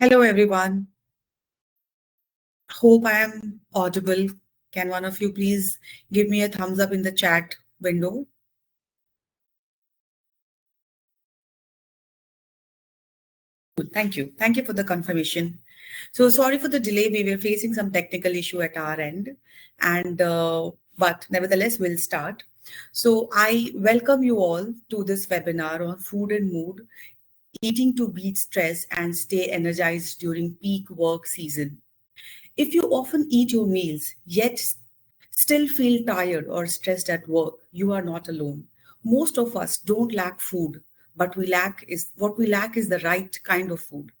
Hello, everyone. Hope I am audible. Can one of you please give me a thumbs up in the chat window? Thank you. Thank you for the confirmation. So sorry for the delay. We were facing some technical issue at our end, and but nevertheless, we'll start. So I welcome you all to this webinar on food and mood, eating to beat stress and stay energized during peak work season. If you often eat your meals, yet still feel tired or stressed at work, you are not alone. Most of us don't lack food, but we lack is the right kind of food.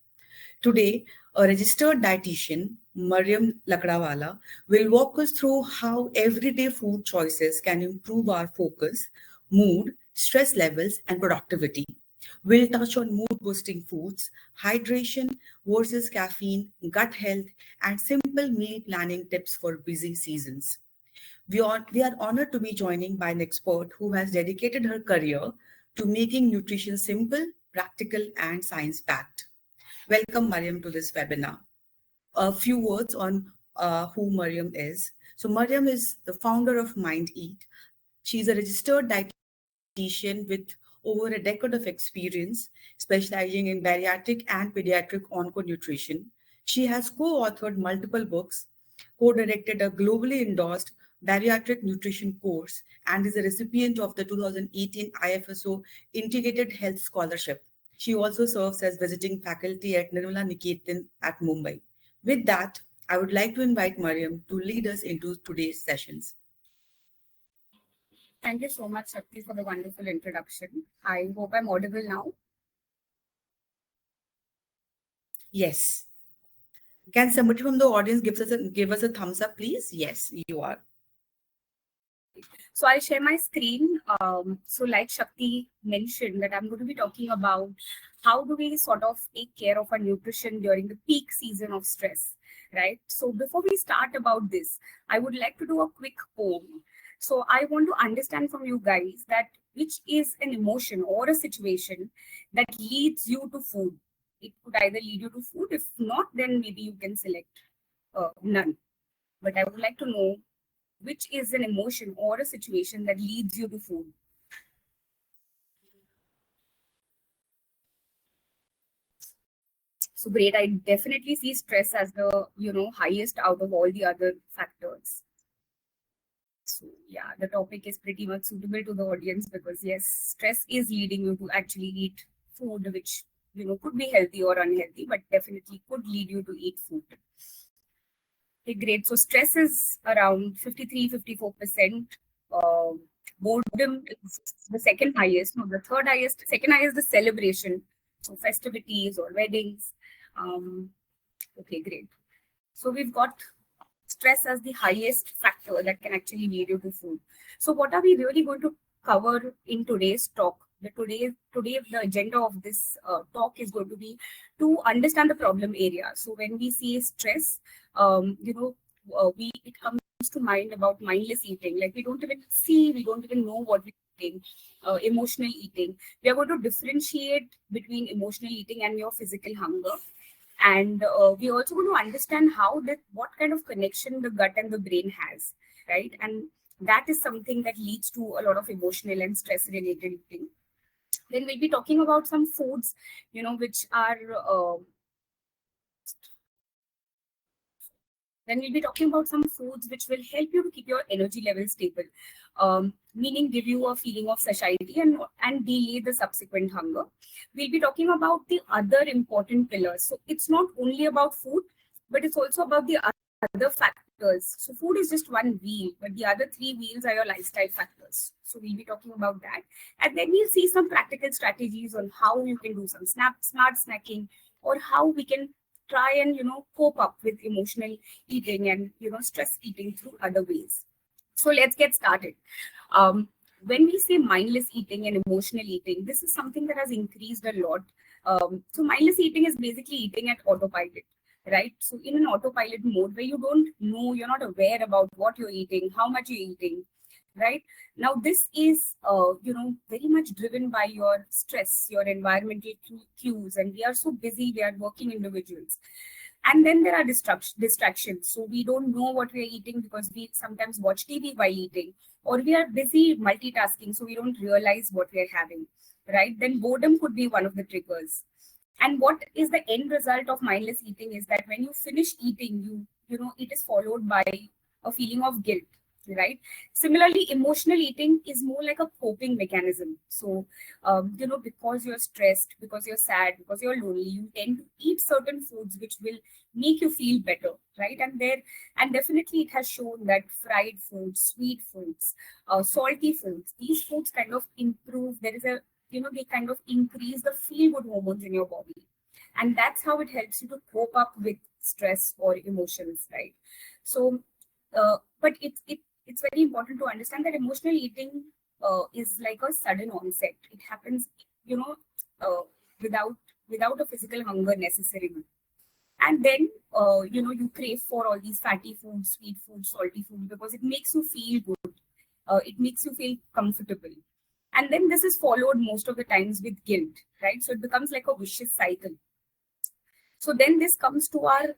Today, a registered dietitian, Maryam Lakdawala, will walk us through how everyday food choices can improve our focus, mood, stress levels, and productivity. We'll touch on mood boosting foods, hydration versus caffeine, gut health, and simple meal planning tips for busy seasons. We are honored to be joining by an expert who has dedicated her career to making nutrition simple, practical, and science backed. Welcome, Mariam, to this webinar. A few words on who Mariam is. So, Mariam is the founder of Mind Eat. She's a registered dietitian with over a decade of experience specializing in bariatric and pediatric onco-nutrition. She has co-authored multiple books, co-directed a globally endorsed bariatric nutrition course, and is a recipient of the 2018 IFSO Integrated Health Scholarship. She also serves as visiting faculty at Nirmala Niketan at Mumbai. With that, I would like to invite Mariam to lead us into today's sessions. Thank you so much, Shakti, for the wonderful introduction. I hope I'm audible now. Yes. Can somebody from the audience give us a thumbs up, please? Yes, you are. So I'll share my screen. So like Shakti mentioned, that I'm going to be talking about how do we sort of take care of our nutrition during the peak season of stress, right? So before we start about this, I would like to do a quick poem. So I want to understand from you guys that which is an emotion or a situation that leads you to food. It could either lead you to food. If not, then maybe you can select none. But I would like to know which is an emotion or a situation that leads you to food. So great. I definitely see stress as the highest out of all the other factors. So yeah, the topic is pretty much suitable to the audience because yes, stress is leading you to actually eat food which could be healthy or unhealthy, but definitely could lead you to eat food. Okay, great. So stress is around 53-54%. Boredom is the second highest. No, the third highest. Second highest is the celebration. So festivities or weddings. Okay, great. So we've got stress as the highest factor that can actually lead you to food. So what are we really going to cover in today's talk? Today the agenda of this talk is going to be to understand the problem area. So when we see stress, it comes to mind about mindless eating. Like we don't even know what we're eating. Emotional eating. We are going to differentiate between emotional eating and your physical hunger. And we also going to understand what kind of connection the gut and the brain has, right? And that is something that leads to a lot of emotional and stress related eating. Then we'll be talking about some foods, which are then we'll be talking about some foods which will help you to keep your energy level stable, meaning give you a feeling of satiety and delay the subsequent hunger. We'll be talking about the other important pillars. So it's not only about food, but it's also about the other factors. So food is just one wheel, but the other three wheels are your lifestyle factors. So we'll be talking about that. And then we'll see some practical strategies on how you can do some smart snacking, or how we can try and cope up with emotional eating and stress eating through other ways. So let's get started. When we say mindless eating and emotional eating, this is something that has increased a lot. So mindless eating is basically eating at autopilot, right? So in an autopilot mode where you don't know, you're not aware about what you're eating, how much you're eating, right? Now, this is, very much driven by your stress, your environmental cues, and we are so busy, we are working individuals. And then there are distractions. So we don't know what we are eating because we sometimes watch TV while eating, or we are busy multitasking, so we don't realize what we are having, right? Then boredom could be one of the triggers. And what is the end result of mindless eating is that when you finish eating, it is followed by a feeling of guilt, right? Similarly, emotional eating is more like a coping mechanism. So, because you're stressed, because you're sad, because you're lonely, you tend to eat certain foods which will make you feel better, right? And definitely it has shown that fried foods, sweet foods, salty foods, these foods kind of improve. They kind of increase the feel good hormones in your body. And that's how it helps you to cope up with stress or emotions, right? So, but it's very important to understand that emotional eating is like a sudden onset. It happens, you know, uh, without without a physical hunger necessarily. And then, you crave for all these fatty foods, sweet foods, salty food because it makes you feel good. It makes you feel comfortable. And then this is followed most of the times with guilt, right? So it becomes like a vicious cycle. So then this comes to our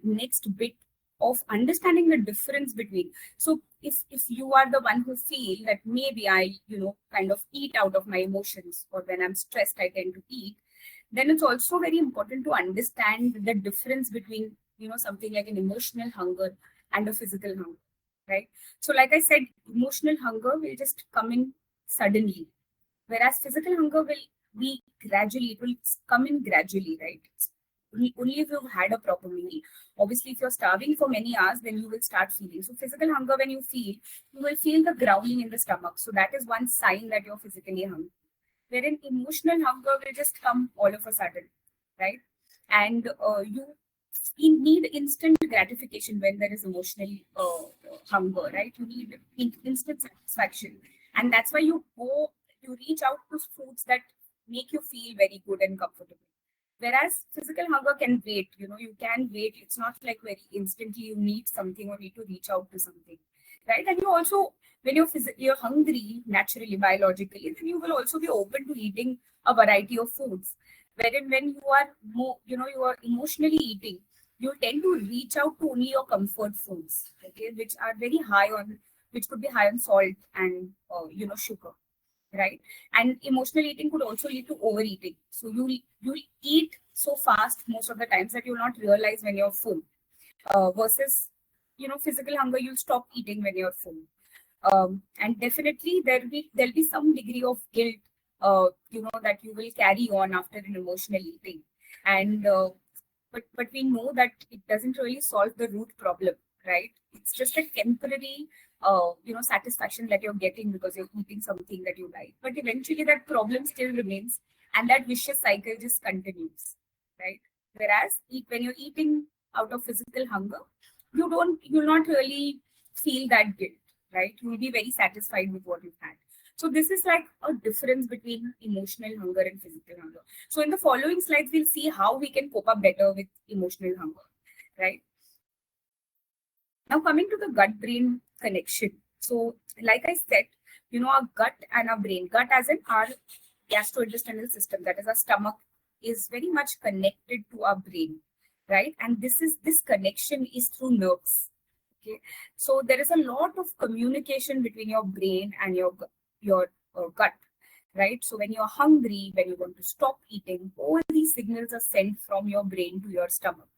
next bit of understanding the difference between. So if you are the one who feel that maybe I, kind of eat out of my emotions, or when I'm stressed, I tend to eat, then it's also very important to understand the difference between, something like an emotional hunger and a physical hunger, right? So like I said, emotional hunger will just come in suddenly, whereas physical hunger will be gradually, it will come in gradually, right? Only if you've had a proper meal. Obviously, if you're starving for many hours, then you will start feeling. So physical hunger, when you will feel the growling in the stomach. So that is one sign that you're physically hungry. Wherein emotional hunger will just come all of a sudden, right? And you need instant gratification when there is emotional hunger, right? You need instant satisfaction. And that's why you reach out to foods that make you feel very good and comfortable. Whereas physical hunger can wait, you can wait. It's not like very instantly you need something or need to reach out to something, right? And you also, when you're hungry naturally, biologically, then you will also be open to eating a variety of foods. Wherein when you are more, you are emotionally eating, you tend to reach out to only your comfort foods, okay, which could be high on salt and sugar, right? And emotional eating could also lead to overeating. So you'll eat so fast most of the times that you'll not realize when you're full. Versus physical hunger, you'll stop eating when you're full. And definitely there'll be some degree of guilt, that you will carry on after an emotional eating. And but we know that it doesn't really solve the root problem, right? It's just a temporary satisfaction that you're getting because you're eating something that you like, but eventually that problem still remains, and that vicious cycle just continues, right? Whereas when you're eating out of physical hunger, you'll not really feel that guilt, right? You'll be very satisfied with what you've had. So this is like a difference between emotional hunger and physical hunger. So in the following slides, we'll see how we can cope up better with emotional hunger, right? Now coming to the gut-brain connection. So like I said, our gut and our brain, gut as in our gastrointestinal system, that is our stomach, is very much connected to our brain, right? And this connection is through nerves. Okay, so there is a lot of communication between your brain and your gut, right? So when you're hungry, when you want to stop eating, all these signals are sent from your brain to your stomach.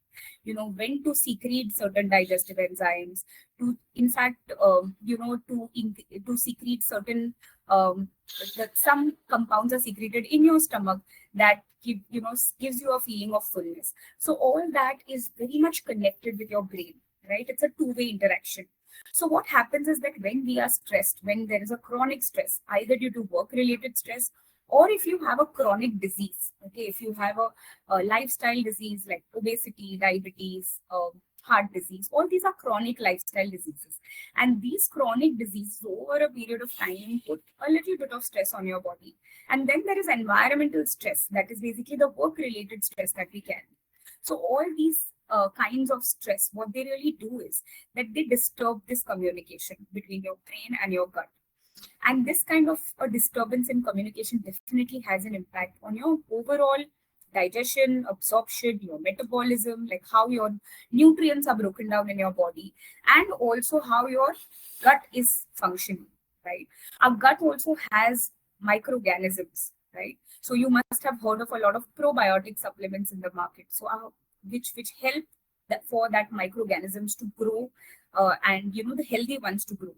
When to secrete certain digestive enzymes, to in fact, to secrete certain that some compounds are secreted in your stomach that gives you a feeling of fullness. So all that is very much connected with your brain, right? It's a two-way interaction. So what happens is that when we are stressed, when there is a chronic stress, either due to work-related stress, or if you have a chronic disease, okay, if you have a lifestyle disease like obesity, diabetes, heart disease, all these are chronic lifestyle diseases. And these chronic diseases over a period of time put a little bit of stress on your body. And then there is environmental stress, that is basically the work-related stress that we carry. So all these kinds of stress, what they really do is that they disturb this communication between your brain and your gut. And this kind of a disturbance in communication definitely has an impact on your overall digestion, absorption, your metabolism, like how your nutrients are broken down in your body, and also how your gut is functioning, right? Our gut also has microorganisms, right? So you must have heard of a lot of probiotic supplements in the market. So which help that for that microorganisms to grow, and the healthy ones to grow.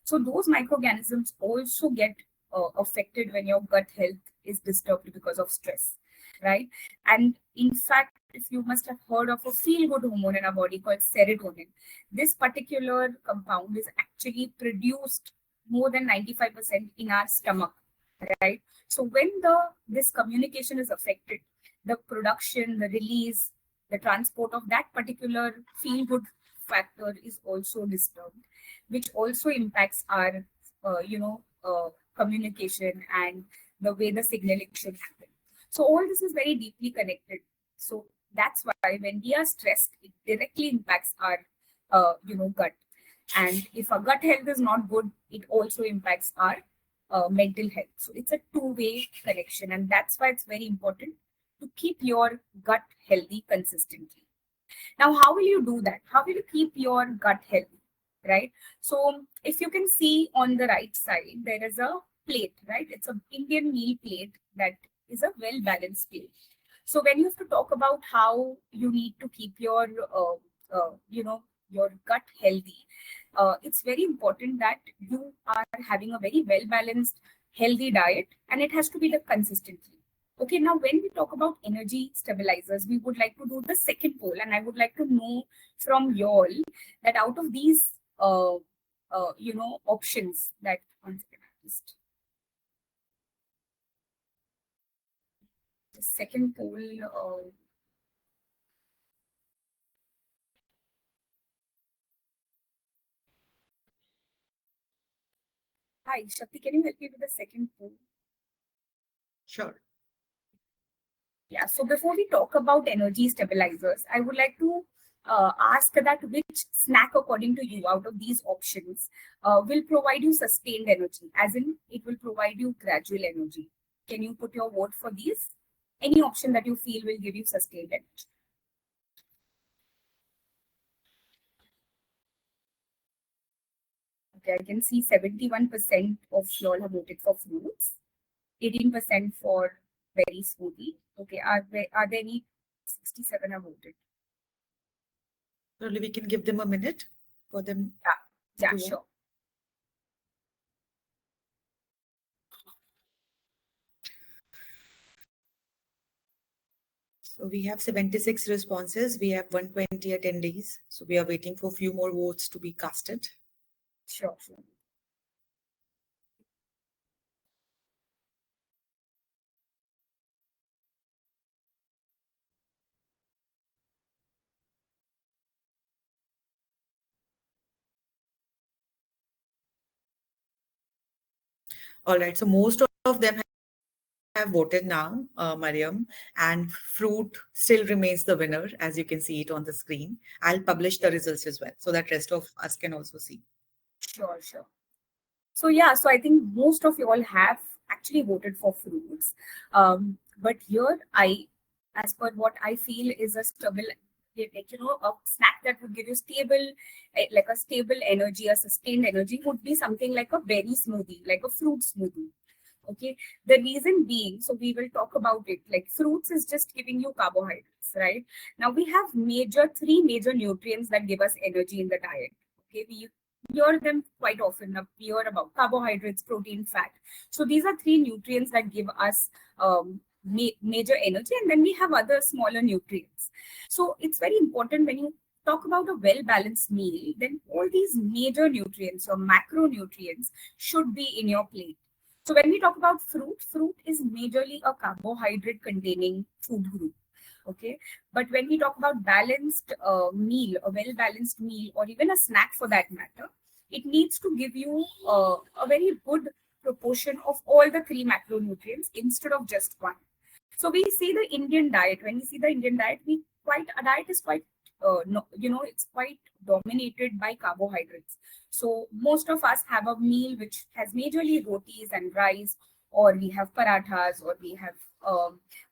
So those microorganisms also get affected when your gut health is disturbed because of stress, right? And in fact, if you must have heard of a feel-good hormone in our body called serotonin, this particular compound is actually produced more than 95% in our stomach, right? So when this communication is affected, the production, the release, the transport of that particular feel-good factor is also disturbed, which also impacts our, communication and the way the signaling should happen. So all this is very deeply connected. So that's why when we are stressed, it directly impacts our, gut. And if our gut health is not good, it also impacts our mental health. So it's a two-way connection, and that's why it's very important to keep your gut healthy consistently. Now, how will you do that? How will you keep your gut healthy, right? So if you can see on the right side, there is a plate, right? It's an Indian meal plate that is a well-balanced plate. So when you have to talk about how you need to keep your, your gut healthy, it's very important that you are having a very well-balanced, healthy diet, and it has to be done consistently. Okay, now when we talk about energy stabilizers, we would like to do the second poll, and I would like to know from you all that out of these, options that, one second, the second poll. Hi, Shakti, can you help me with the second poll? Sure. Yeah, so before we talk about energy stabilizers, I would like to ask that which snack, according to you, out of these options, will provide you sustained energy, as in it will provide you gradual energy. Can you put your vote for these? Any option that you feel will give you sustained energy. Okay, I can see 71% of you all have voted for fruits, 18% for berry smoothie. Okay, are there any 67 have voted? Probably we can give them a minute for them. Yeah, to sure. So we have 76 responses. We have 120 attendees. So we are waiting for a few more votes to be casted. Sure. All right. So most of them have voted now, Maryam, and fruit still remains the winner, as you can see it on the screen. I'll publish the results as well, so that rest of us can also see. Sure. So yeah, so I think most of you all have actually voted for fruits. But here as per what I feel is a stable, like, a snack that would give you stable, like a stable energy, a sustained energy would be something like a berry smoothie, like a fruit smoothie. Okay. The reason being, so we will talk about it, like fruits is just giving you carbohydrates, right? Now we have three major nutrients that give us energy in the diet. Okay. We hear them quite often. We hear about carbohydrates, protein, fat. So these are three nutrients that give us major energy, and then we have other smaller nutrients. So it's very important when you talk about a well-balanced meal, then all these major nutrients or macronutrients should be in your plate. So when we talk about fruit is majorly a carbohydrate containing food group. Okay. But when we talk about balanced meal, a well-balanced meal, or even a snack for that matter, it needs to give you a very good proportion of all the three macronutrients instead of just one. So we see the Indian diet. When we see the Indian diet, our diet is quite no, it's quite dominated by carbohydrates. So most of us have a meal which has majorly rotis and rice, or we have parathas, or we have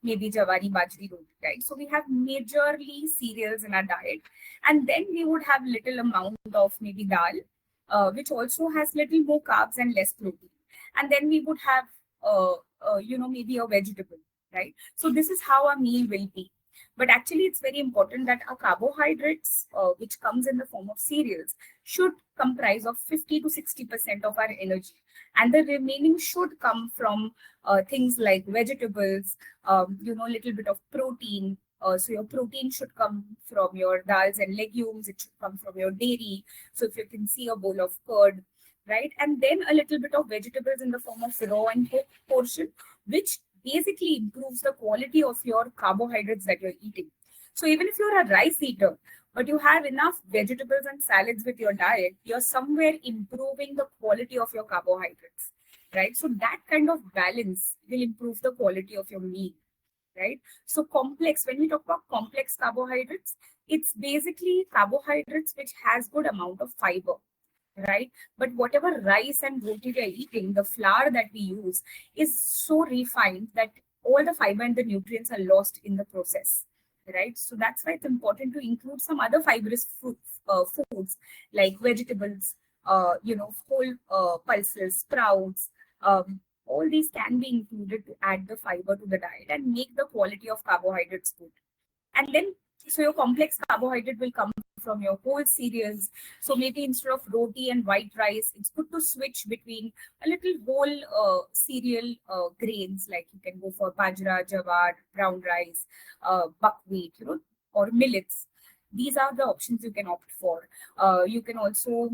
maybe jawari bajri roti, right? So we have majorly cereals in our diet, and then we would have little amount of maybe dal, which also has little more carbs and less protein, and then we would have maybe a vegetable, right? So this is how our meal will be. But actually, it's very important that our carbohydrates, which comes in the form of cereals, should comprise of 50 to 60% of our energy, and the remaining should come from things like vegetables, little bit of protein. So your protein should come from your dals and legumes. It should come from your dairy. So if you can see a bowl of curd, right? And then a little bit of vegetables in the form of raw and cooked portion, which basically improves the quality of your carbohydrates that you're eating. So even if you're a rice eater, but you have enough vegetables and salads with your diet, you're somewhere improving the quality of your carbohydrates, right? So that kind of balance will improve the quality of your meal, right? So complex, when we talk about complex carbohydrates, it's basically carbohydrates which has good amount of fiber, right? But whatever rice and roti we are eating, the flour that we use is so refined that all the fiber and the nutrients are lost in the process, right? So that's why it's important to include some other fibrous foods like vegetables, whole pulses, sprouts. All these can be included to add the fiber to the diet and make the quality of carbohydrates good. And then, so your complex carbohydrate will come from your whole cereals. So maybe instead of roti and white rice, it's good to switch between a little whole cereal grains, like you can go for bajra, jawar, brown rice, buckwheat, or millets. These are the options you can opt for. You can also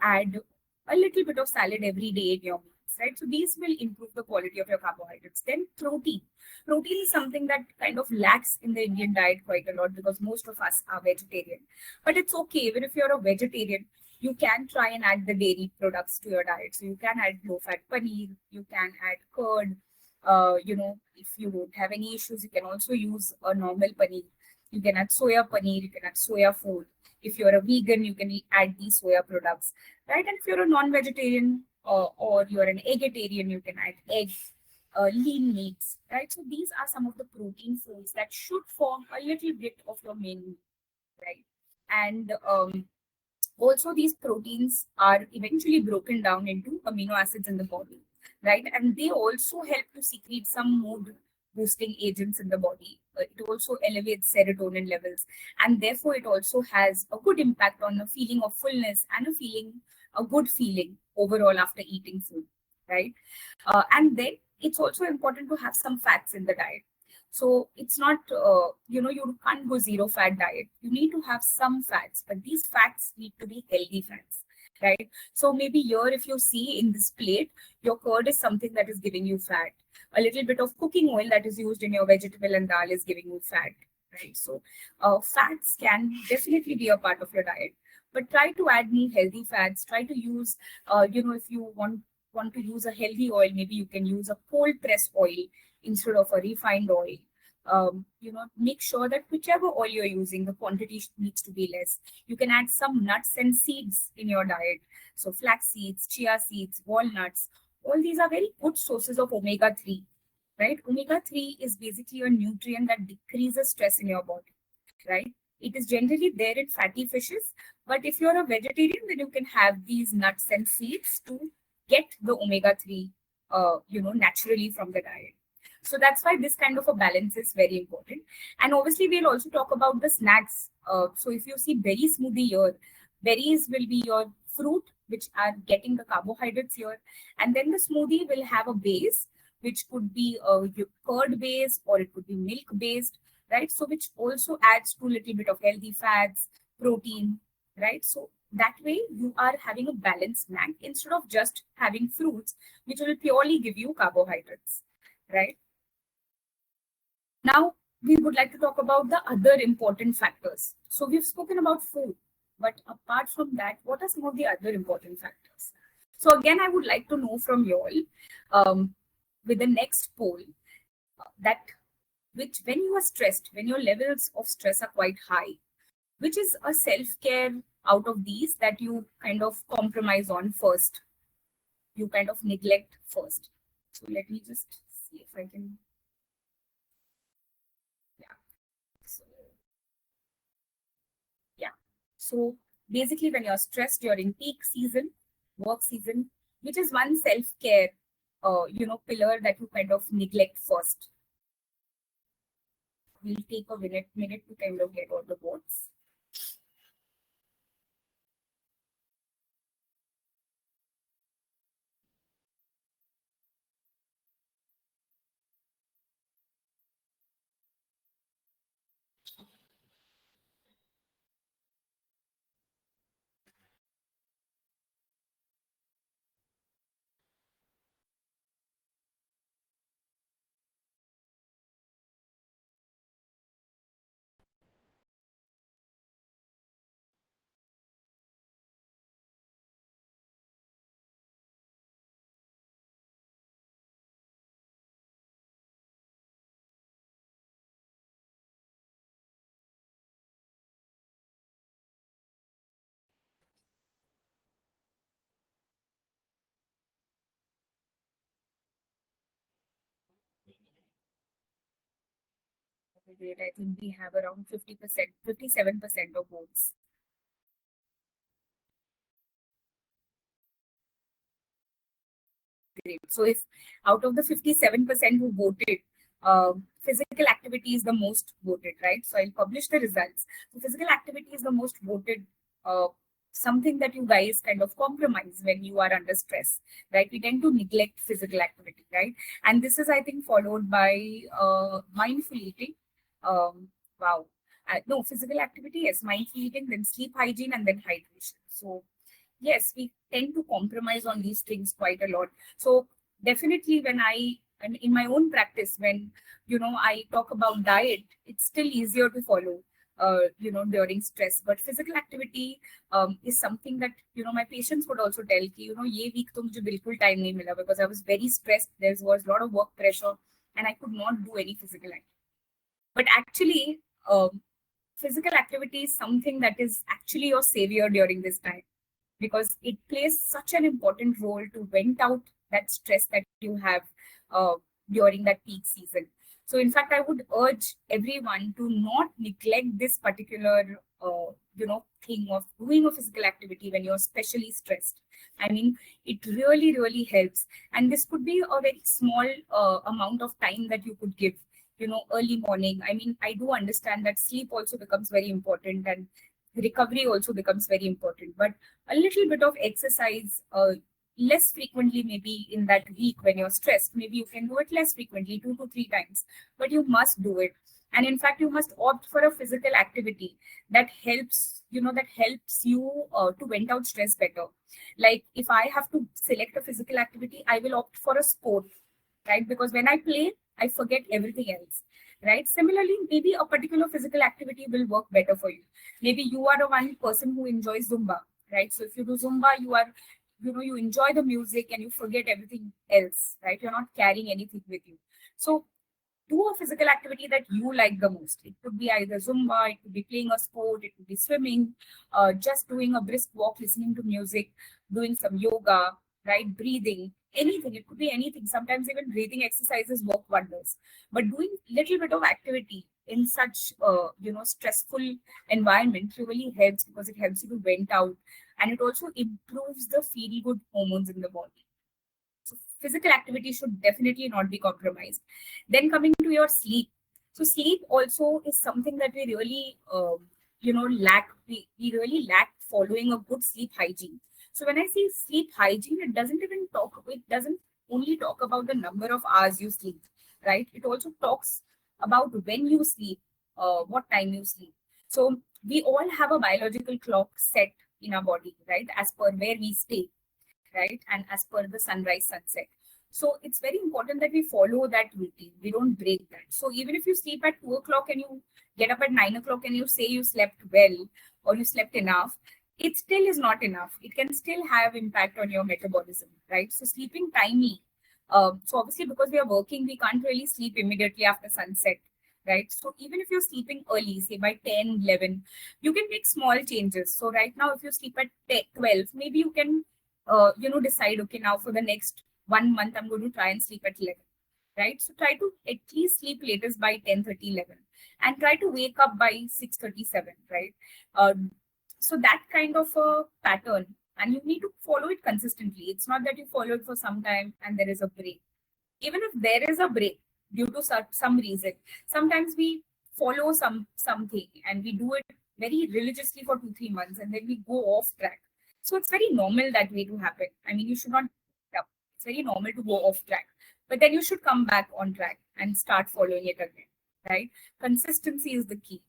add a little bit of salad every day in your meals, right? So these will improve the quality of your carbohydrates. Then protein. Protein is something that kind of lacks in the Indian diet quite a lot because most of us are vegetarian. But it's okay, even if you're a vegetarian, you can try and add the dairy products to your diet. So you can add low-fat paneer, you can add curd. If you don't have any issues, you can also use a normal paneer. You can add soya paneer, you can add soya food. If you're a vegan, you can add these soya products, right? And if you're a non-vegetarian or you're an eggetarian, you can add eggs, lean meats, right? So these are some of the protein foods that should form a little bit of your main meal, right? And also these proteins are eventually broken down into amino acids in the body, right? And they also help to secrete some mood boosting agents in the body. It also elevates serotonin levels, and therefore it also has a good impact on the feeling of fullness and a good feeling overall after eating food, right? And then it's also important to have some fats in the diet. So it's not, you can't go zero fat diet. You need to have some fats, but these fats need to be healthy fats, right? So maybe here, if you see in this plate, your curd is something that is giving you fat. A little bit of cooking oil that is used in your vegetable and dal is giving you fat, right? So fats can definitely be a part of your diet, but try to add more healthy fats. Try to use, if you want to use a healthy oil, maybe you can use a cold press oil instead of a refined oil. Make sure that whichever oil you're using, the quantity needs to be less. You can add some nuts and seeds in your diet. So flax seeds, chia seeds, walnuts, all these are very good sources of omega-3, right? Omega-3 is basically a nutrient that decreases stress in your body, right? It is generally there in fatty fishes, but if you're a vegetarian, then you can have these nuts and seeds to get the omega-3, naturally from the diet. So that's why this kind of a balance is very important. And obviously, we'll also talk about the snacks. So if you see berry smoothie here, berries will be your fruit, which are getting the carbohydrates here. And then the smoothie will have a base, which could be a curd base or it could be milk based, right? So which also adds to a little bit of healthy fats, protein, right? So that way you are having a balanced snack instead of just having fruits, which will purely give you carbohydrates, right? Now, we would like to talk about the other important factors. So we've spoken about food, but apart from that, what are some of the other important factors? So again, I would like to know from you all, with the next poll, that when you are stressed, when your levels of stress are quite high, which is a self-care out of these that you kind of compromise on first, you kind of neglect first? So let me just see if I can, yeah. So, yeah. So basically when you're stressed during peak season, work season, which is one self-care, pillar that you kind of neglect first. We'll take a minute to kind of get all the votes. Great. I think we have around 50%, 57% of votes. Great. So if out of the 57% who voted, physical activity is the most voted, right? So I'll publish the results. So physical activity is the most voted, uh, something that you guys kind of compromise when you are under stress, right? We tend to neglect physical activity, right? And this is, I think, followed by mindful eating. Wow. No, physical activity, yes, mindful eating, then sleep hygiene, and then hydration. So yes, we tend to compromise on these things quite a lot. So definitely when and in my own practice, when, I talk about diet, it's still easier to follow, during stress. But physical activity is something that, my patients would also tell, ki, ye week to mujhe bilkul time nahi mila because I was very stressed. There was a lot of work pressure and I could not do any physical activity. But actually, physical activity is something that is actually your savior during this time, because it plays such an important role to vent out that stress that you have uh, during that peak season. So, in fact, I would urge everyone to not neglect this particular, thing of doing a physical activity when you're especially stressed. I mean, it really, really helps. And this could be a very small amount of time that you could give, early morning. I mean, I do understand that sleep also becomes very important and recovery also becomes very important. But a little bit of exercise, less frequently, maybe in that week when you're stressed, maybe you can do it less frequently, 2 to 3 times, but you must do it. And in fact, you must opt for a physical activity that helps, you to vent out stress better. Like if I have to select a physical activity, I will opt for a sport, right? Because when I play, I forget everything else, right? Similarly, maybe a particular physical activity will work better for you. Maybe you are a one person who enjoys Zumba, right? So if you do Zumba, you enjoy the music and you forget everything else, right? You're not carrying anything with you. So do a physical activity that you like the most. It could be either Zumba, it could be playing a sport, it could be swimming, just doing a brisk walk, listening to music, doing some yoga, right? Breathing, anything. It could be anything. Sometimes even breathing exercises work wonders. But doing little bit of activity in such, stressful environment really helps, because it helps you to vent out, and it also improves the feel good hormones in the body. So physical activity should definitely not be compromised. Then coming to your sleep. So sleep also is something that we really, lack. We really lack following a good sleep hygiene. So when I say sleep hygiene, it doesn't only talk about the number of hours you sleep, right? It also talks about when you sleep, what time you sleep. So we all have a biological clock set in our body, right? As per where we stay, right? And as per the sunrise, sunset. So it's very important that we follow that routine. We don't break that. So even if you sleep at 2 o'clock and you get up at 9 o'clock and you say you slept well or you slept enough, it still is not enough. It can still have impact on your metabolism, right? So sleeping timely. So obviously because we are working, we can't really sleep immediately after sunset, right? So even if you're sleeping early, say by 10, 11, you can make small changes. So right now, if you sleep at 10, 12, maybe you can, decide, okay, now for the next 1 month, I'm going to try and sleep at 11, right? So try to at least sleep latest by 10:30, 11, and try to wake up by 6:37, right? Uh, so that kind of a pattern, and you need to follow it consistently. It's not that you follow it for some time and there is a break. Even if there is a break due to some reason, sometimes we follow something and we do it very religiously for 2 3 months and then we go off track. So it's very normal that way to happen. I mean, you should not, yeah, it's very normal to go off track, but then you should come back on track and start following it again, right? Consistency is the key,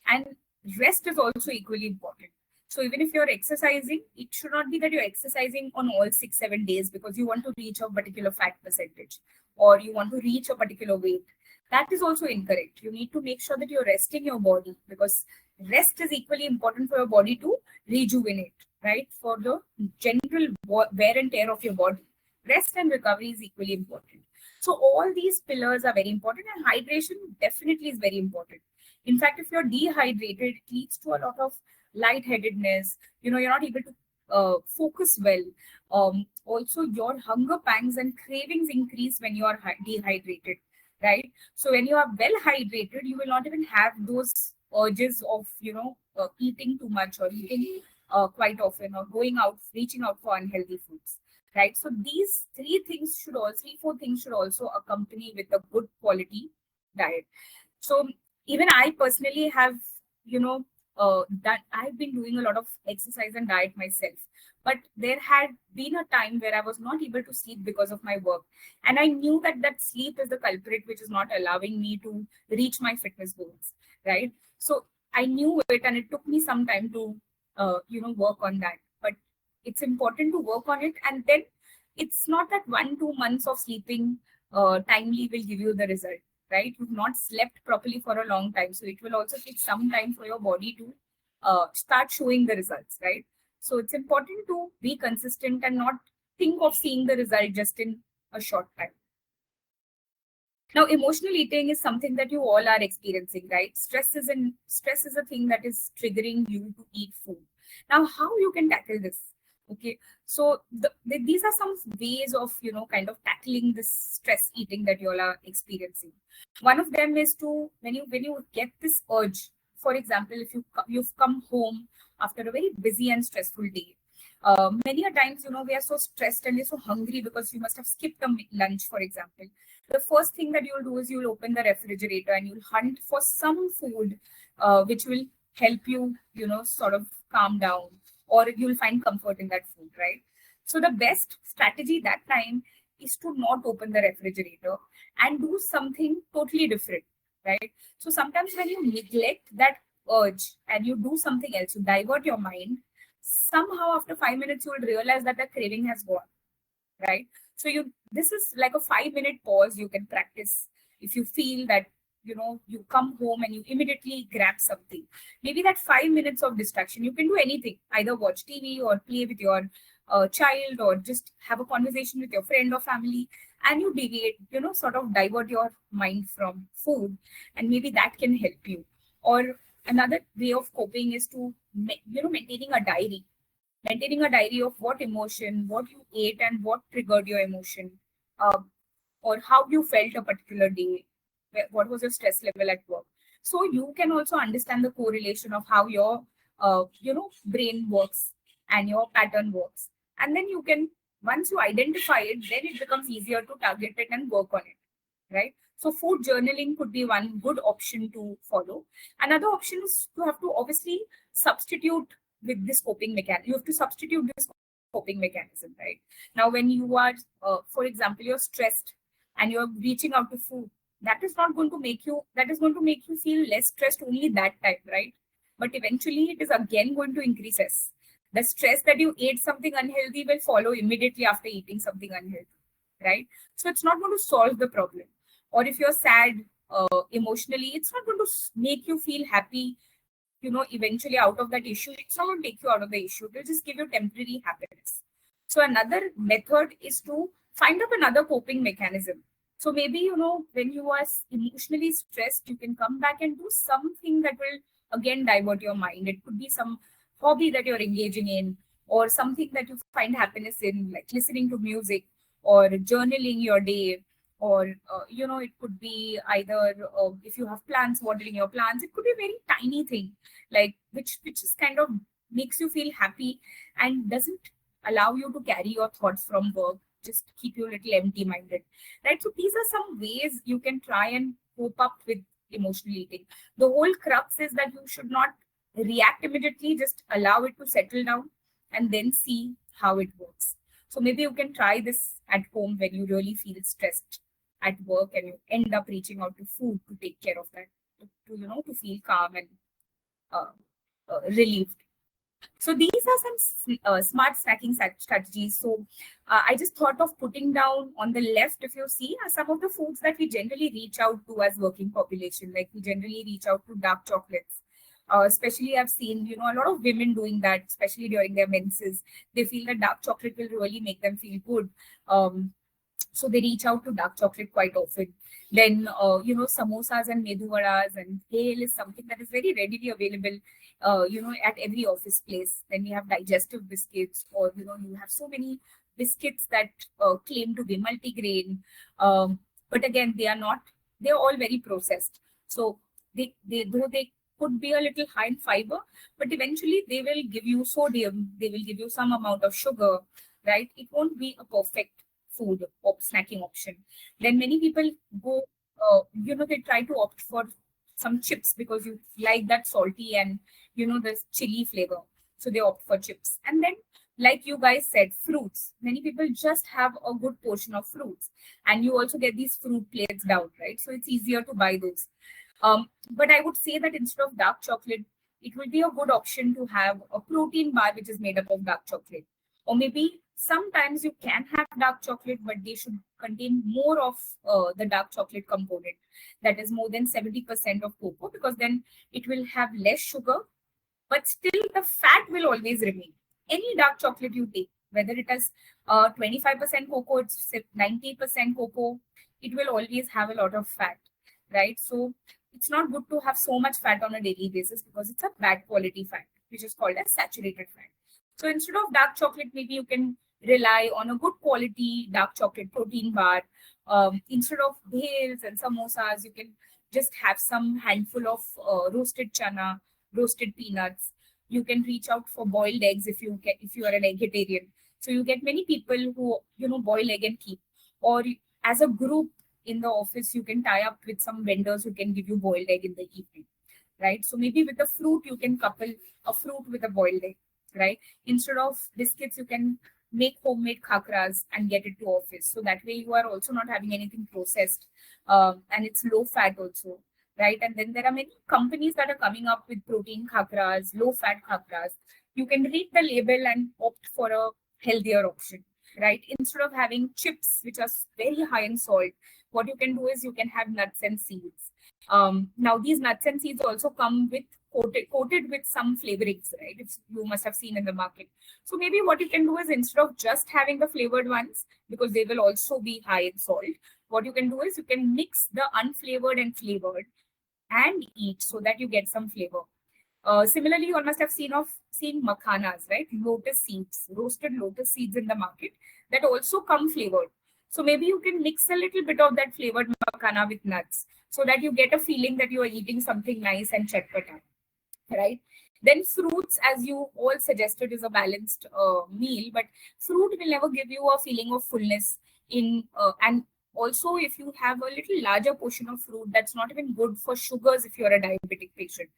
and rest is also equally important. So even if you're exercising, it should not be that you're exercising on all 6 7 days because you want to reach a particular fat percentage or you want to reach a particular weight. That is also incorrect. You need to make sure that you're resting your body, because rest is equally important for your body to rejuvenate, right? For the general wear and tear of your body, rest and recovery is equally important. So all these pillars are very important, and hydration definitely is very important. In fact, if you're dehydrated, it leads to a lot of lightheadedness. You're not able to focus well. Also, your hunger pangs and cravings increase when you are dehydrated, right? So when you are well hydrated, you will not even have those urges of eating too much or eating quite often, or going out, reaching out for unhealthy foods, right? So these three, four things should also accompany with a good quality diet. So even I personally have, that I've been doing a lot of exercise and diet myself. But there had been a time where I was not able to sleep because of my work. And I knew that sleep is the culprit, which is not allowing me to reach my fitness goals, right? So I knew it, and it took me some time to, work on that. But it's important to work on it. And then it's not that 1 2 months of sleeping timely will give you the result, right? You've not slept properly for a long time. So it will also take some time for your body to start showing the results, right? So it's important to be consistent and not think of seeing the result just in a short time. Now, emotional eating is something that you all are experiencing, right? Stress is a thing that is triggering you to eat food. Now, how you can tackle this? Okay, so these are some ways of kind of tackling this stress eating that you all are experiencing. One of them is to, when you get this urge, for example, if you've come home after a very busy and stressful day. Many a times, we are so stressed and we're so hungry because you must have skipped a lunch, for example. The first thing that you'll do is you'll open the refrigerator and you'll hunt for some food which will help you, sort of calm down, or you'll find comfort in that food, right? So the best strategy that time is to not open the refrigerator and do something totally different, right? So sometimes when you neglect that urge and you do something else, you divert your mind, somehow after 5 minutes, you will realize that the craving has gone, right? So this is like a 5 minute pause you can practice. If you feel that, you come home and you immediately grab something, maybe that 5 minutes of distraction, you can do anything, either watch TV or play with your child, or just have a conversation with your friend or family, and you deviate, sort of divert your mind from food, and maybe that can help you. Or another way of coping is to, maintaining a diary of what emotion, what you ate, and what triggered your emotion, or how you felt a particular day, what was your stress level at work. So you can also understand the correlation of how your, brain works and your pattern works. And then you can, once you identify it, then it becomes easier to target it and work on it, right? So food journaling could be one good option to follow. Another option is to have to obviously substitute with this coping mechanism. You have to substitute this coping mechanism, right? Now, when you are, for example, you're stressed and you're reaching out to food, that is going to make you feel less stressed only that time, right? But eventually it is again going to increase stress. The stress that you ate something unhealthy will follow immediately after eating something unhealthy, right? So it's not going to solve the problem. Or if you're sad emotionally, it's not going to make you feel happy, eventually out of that issue. It's not going to take you out of the issue. It will just give you temporary happiness. So another method is to find up another coping mechanism. So maybe, you know, when you are emotionally stressed, you can come back and do something that will again divert your mind. It could be some hobby that you're engaging in, or something that you find happiness in, like listening to music or journaling your day, or you know, it could be either if you have plants, watering your plants. It could be a very tiny thing, like which is kind of makes you feel happy and doesn't allow you to carry your thoughts from work, just keep you a little empty minded, right? So these are some ways you can try and cope up with emotional eating. The whole crux is that you should not react immediately, just allow it to settle down and then see how it works. So maybe you can try this at home when you really feel stressed at work and you end up reaching out to food to take care of that, to you know, to feel calm and uh, relieved. So these are some smart snacking strategies. So I just thought of putting down on the left, if you see, are some of the foods that we generally reach out to as working population. Like we generally reach out to dark chocolates. Especially I've seen, you know, a lot of women doing that, especially during their menses. They feel that dark chocolate will really make them feel good. So they reach out to dark chocolate quite often. Then, you know, samosas and medu vadas and kale is something that is very readily available, you know, at every office place. Then you have digestive biscuits, or, you know, you have so many biscuits that claim to be multigrain. But again, they are not, they're all very processed. So though they could be a little high in fiber, but eventually they will give you sodium, they will give you some amount of sugar, right? It won't be a perfect food or snacking option. Then many people go, you know, they try to opt for some chips because you like that salty and, you know, the chili flavor. So they opt for chips. And then, like you guys said, fruits. Many people just have a good portion of fruits. And you also get these fruit plates down, right? So it's easier to buy those. But I would say that instead of dark chocolate, it will be a good option to have a protein bar which is made up of dark chocolate. Or maybe sometimes you can have dark chocolate, but they should contain more of the dark chocolate component. That is more than 70% of cocoa, because then it will have less sugar, but still the fat will always remain. Any dark chocolate you take, whether it has 25% cocoa, it's 90% cocoa, it will always have a lot of fat, right? So it's not good to have so much fat on a daily basis because it's a bad quality fat, which is called as saturated fat. So instead of dark chocolate, maybe you can rely on a good quality dark chocolate protein bar. Instead of bhels and samosas, you can just have some handful of roasted chana, roasted peanuts. You can reach out for boiled eggs if you are an vegetarian. So you get many people who, you know, boil egg and keep. Or as a group in the office, you can tie up with some vendors who can give you boiled egg in the evening, right? So maybe with the fruit, you can couple a fruit with a boiled egg, right? Instead of biscuits, you can make homemade khakras and get it to office. So that way you are also not having anything processed, and it's low fat also, right? And then there are many companies that are coming up with protein khakras, low fat khakras. You can read the label and opt for a healthier option, right? Instead of having chips, which are very high in salt, what you can do is you can have nuts and seeds. Now these nuts and seeds also come with coated with some flavorings, right? It's, you must have seen in the market. So maybe what you can do is instead of just having the flavored ones, because they will also be high in salt, what you can do is you can mix the unflavored and flavored and eat so that you get some flavor. Similarly, you all must have seen makhanas, right? Lotus seeds, roasted lotus seeds in the market that also come flavored. So maybe you can mix a little bit of that flavored makhana with nuts so that you get a feeling that you are eating something nice and chatpata, right? Then fruits, as you all suggested, is a balanced meal, but fruit will never give you a feeling of fullness and also if you have a little larger portion of fruit, that's not even good for sugars if you're a diabetic patient,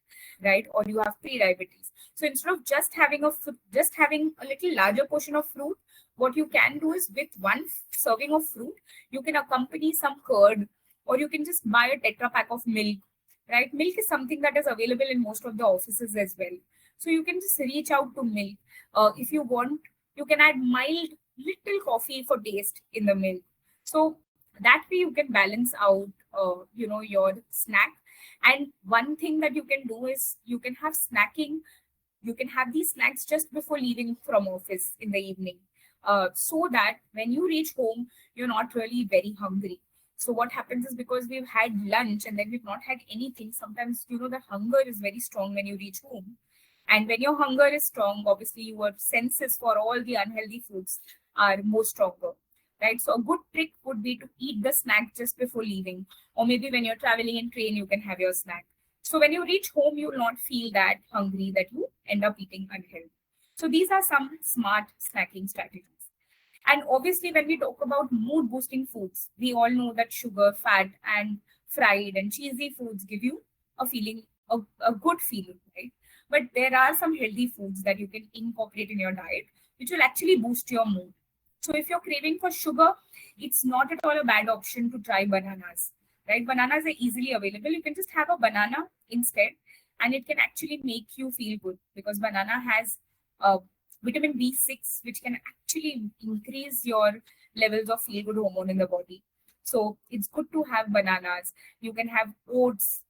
right? Or you have pre-diabetes. So instead of just having a little larger portion of fruit, what you can do is with one serving of fruit, you can accompany some curd, or you can just buy a tetra pack of milk, right? Milk is something that is available in most of the offices as well. So you can just reach out to milk. If you want, you can add mild little coffee for taste in the milk. So that way you can balance out, you know, your snack. And one thing that you can do is you can have snacking. You can have these snacks just before leaving from office in the evening, so that when you reach home, you're not really very hungry. So what happens is, because we've had lunch and then we've not had anything, sometimes, the hunger is very strong when you reach home. And when your hunger is strong, obviously your senses for all the unhealthy foods are more stronger, right? So a good trick would be to eat the snack just before leaving, or maybe when you're traveling in train, you can have your snack. So when you reach home, you will not feel that hungry that you end up eating unhealthy. So these are some smart snacking strategies. And obviously, when we talk about mood boosting foods, we all know that sugar, fat, and fried and cheesy foods give you a feeling, a good feeling, right? But there are some healthy foods that you can incorporate in your diet, which will actually boost your mood. So if you're craving for sugar, it's not at all a bad option to try bananas, right? Bananas are easily available. You can just have a banana instead, and it can actually make you feel good, because banana has uh, vitamin B6, which can actually increase your levels of feel good hormone in the body. So it's good to have bananas. You can have oats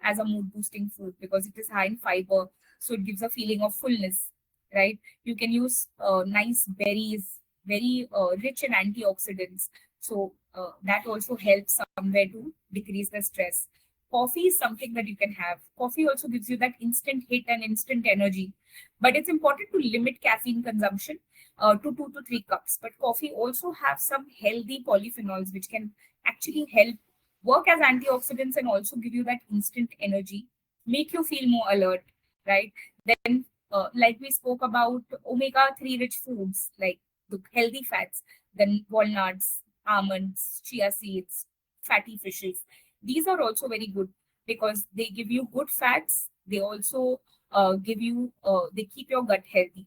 as a mood boosting food because it is high in fiber. So it gives a feeling of fullness, right? You can use nice berries, very rich in antioxidants. So that also helps somewhere to decrease the stress. Coffee is something that you can have. Coffee also gives you that instant hit and instant energy, but it's important to limit caffeine consumption to 2 to 3 cups. But coffee also have some healthy polyphenols which can actually help work as antioxidants and also give you that instant energy, make you feel more alert, right? Then, like we spoke about omega-3 rich foods, like the healthy fats, then walnuts, almonds, chia seeds, fatty fishes. These are also very good because they give you good fats. They also they keep your gut healthy,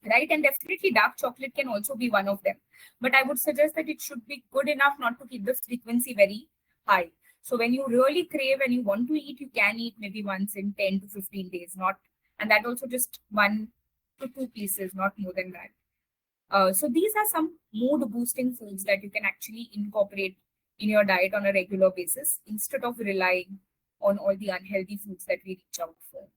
right? And definitely dark chocolate can also be one of them. But I would suggest that it should be good enough not to keep the frequency very high. So when you really crave and you want to eat, you can eat maybe once in 10 to 15 days, not, and that also just 1 to 2 pieces, not more than that. So these are some mood boosting foods that you can actually incorporate in your diet on a regular basis instead of relying on all the unhealthy foods that we reach out for.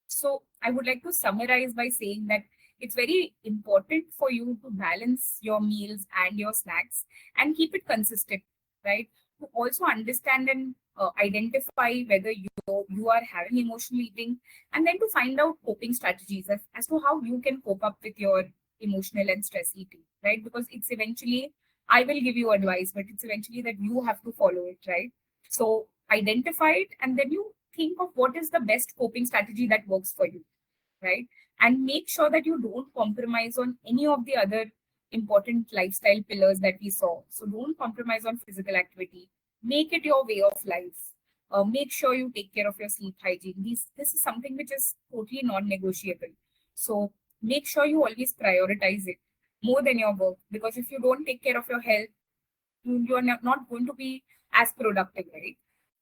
So I would like to summarize by saying that it's very important for you to balance your meals and your snacks and keep it consistent, right? To also understand and identify whether you are having emotional eating, and then to find out coping strategies as to how you can cope up with your emotional and stress eating, right? Because it's eventually, I will give you advice, but it's eventually that you have to follow it, right? So identify it, and then you think of what is the best coping strategy that works for you, right? And make sure that you don't compromise on any of the other important lifestyle pillars that we saw. So don't compromise on physical activity. Make it your way of life. Make sure you take care of your sleep hygiene. This is something which is totally non-negotiable. So make sure you always prioritize it more than your work, because if you don't take care of your health, you are not going to be as productive, right?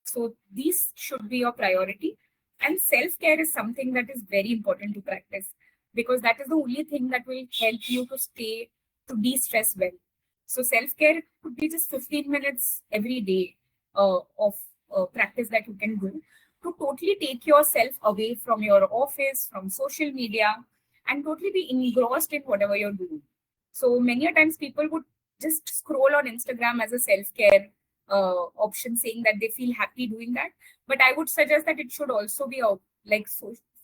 So these should be your priority. And self-care is something that is very important to practice, because that is the only thing that will help you to de-stress well. So self-care could be just 15 minutes every day of practice that you can do to totally take yourself away from your office, from social media, and totally be engrossed in whatever you're doing. So many a times people would just scroll on Instagram as a self-care option, saying that they feel happy doing that. But I would suggest that it should also be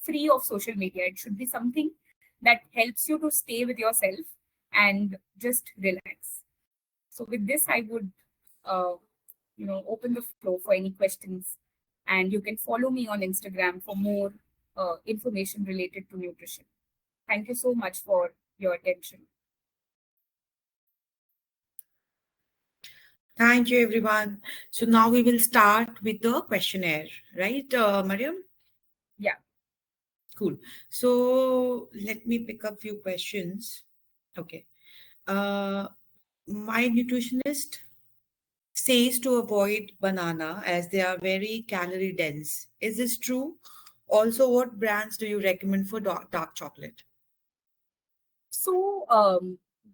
free of social media. It should be something that helps you to stay with yourself and just relax. So with this, I would uh, open the floor for any questions, and you can follow me on Instagram for more information related to nutrition. Thank you so much for your attention. Thank you, everyone. So now we will start with the questionnaire, right, Maryam? Yeah. Cool. So let me pick up few questions. Okay. Uh, my nutritionist says to avoid banana as they are very calorie dense. Is this true? Also, what brands do you recommend for dark chocolate? So,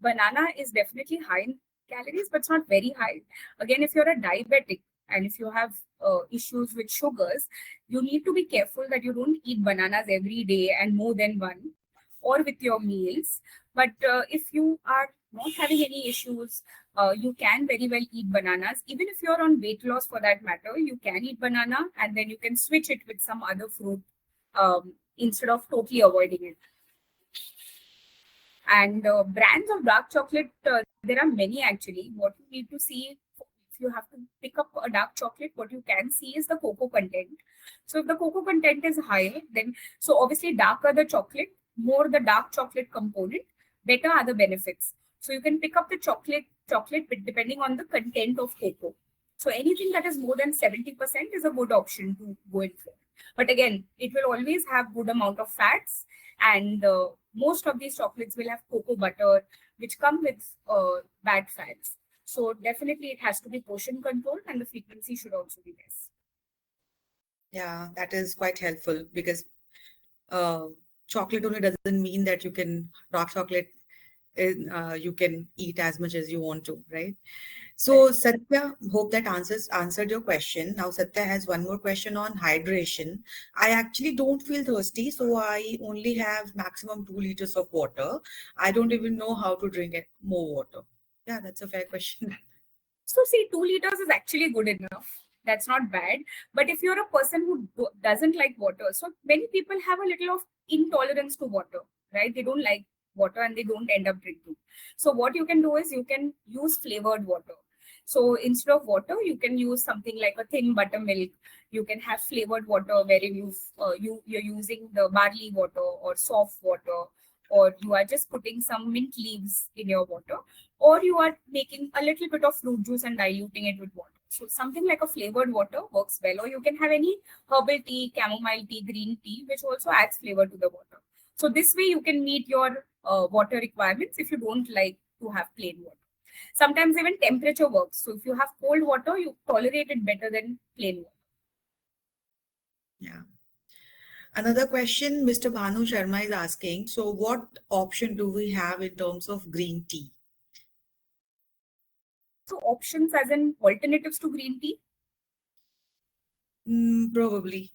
banana is definitely high in calories, but it's not very high. Again, if you're a diabetic and if you have issues with sugars, you need to be careful that you don't eat bananas every day and more than one, or with your meals. But if you are not having any issues, you can very well eat bananas. Even if you're on weight loss for that matter, you can eat banana and then you can switch it with some other fruit instead of totally avoiding it. And brands of dark chocolate, there are many actually. What you need to see, if you have to pick up a dark chocolate, what you can see is the cocoa content. So if the cocoa content is higher, then so obviously darker the chocolate, more the dark chocolate component, better are the benefits. So you can pick up the chocolate depending on the content of cocoa. So anything that is more than 70% is a good option to go in for. But again, it will always have good amount of fats, and most of these chocolates will have cocoa butter, which come with bad fats. So definitely it has to be portion controlled and the frequency should also be less. Yeah, that is quite helpful because chocolate only doesn't mean that you can dark chocolate you can eat as much as you want to, right? So Satya, hope that answered your question. Now Satya has one more question on hydration. I actually don't feel thirsty, so I only have maximum 2 liters of water. I don't even know how to drink it more water. Yeah, that's a fair question. So see, 2 liters is actually good enough. That's not bad. But if you're a person who doesn't like water, so many people have a little of intolerance to water, right? They don't like water and they don't end up drinking. So what you can do is you can use flavored water. So instead of water, you can use something like a thin buttermilk. You can have flavored water where you're using the barley water or soft water, or you are just putting some mint leaves in your water, or you are making a little bit of fruit juice and diluting it with water. So something like a flavored water works well, or you can have any herbal tea, chamomile tea, green tea, which also adds flavor to the water. So this way you can meet your water requirements if you don't like to have plain water. Sometimes even temperature works. So if you have cold water, you tolerate it better than plain water. Yeah. Another question Mr. Bhanu Sharma is asking, so what option do we have in terms of green tea? So options as in alternatives to green tea. Probably.